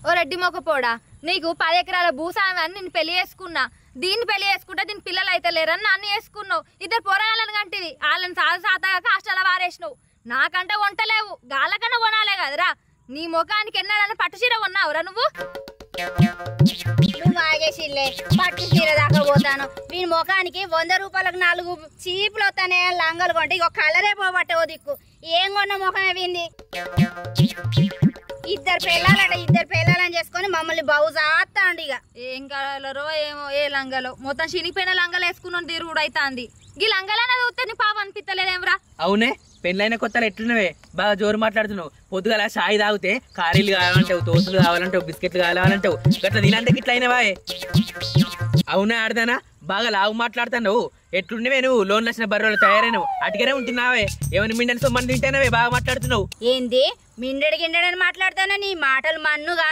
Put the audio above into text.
ఓ రెడ్డి మొక్కపోడా, నీకు 10 ఎకరాల భూసామి అని నేను పెళ్లి చేసుకున్నా. దీన్ని పెళ్లి చేసుకుంటే దీని పిల్లలు అయితే లేరని నన్ను వేసుకున్నావు. 2 పోరాళ్ళని కంటివి, వాళ్ళని సాతాగా కాష్టాల వారేసినావు. నాకంటే వంటలేవు, గాలకన్నా కొనాలే కదరా. నీ ముఖానికి ఎన్నాడని పట్టు చీర కొన్నావురా నువ్వు? నువ్వు ఆగేసిల్లే, పట్టు చీర దాకా పోతాను. వీని ముఖానికి 100 రూపాయలకు 4 చీపులు వస్తానే లంగలు కొంటే ఇక కలరే పోబట్టే ఓ దిక్కు. ఏం కొన్న ముఖం అయింది? 2 పిల్లలని చేసుకొని మమ్మల్ని బౌజాస్తాండి. ఇక ఏం కలరో ఏమో, ఏ లంగలో మొత్తం చినిపోయిన లంగలు వేసుకున్నాను తిరుగుడు అవుతాంది. ఈ లంగలనే చూస్తే నీ పాప అనిపిస్తలేదేమ్రా? అవునే, పెళ్ళైన కొత్తలు ఎట్లున్నవే, బాగా జోరు మాట్లాడుతున్నావు. పొద్దుగల చాయ్ తాగితే కారీలు కావాలంటావు, తోసులు కావాలంటావు, బిస్కెట్లు కావాలంటావు. గట్లా తినంటే గిట్ల అయినవాయే. అవునా ఆడదానా, బాగా లావు మాట్లాడుతున్నావు. ఎట్లున్నవే నువ్వు? లోన్లు వచ్చిన బర్రెలు తయారైనవు, అటుకనే ఉంటున్నావే. ఏమైనా మిండని సొమ్మని తింటేనవే బాగా మాట్లాడుతున్నావు. ఏంది మిండెడి గిండెడని మాట్లాడతానా? నీ మాటలు మన్నుగా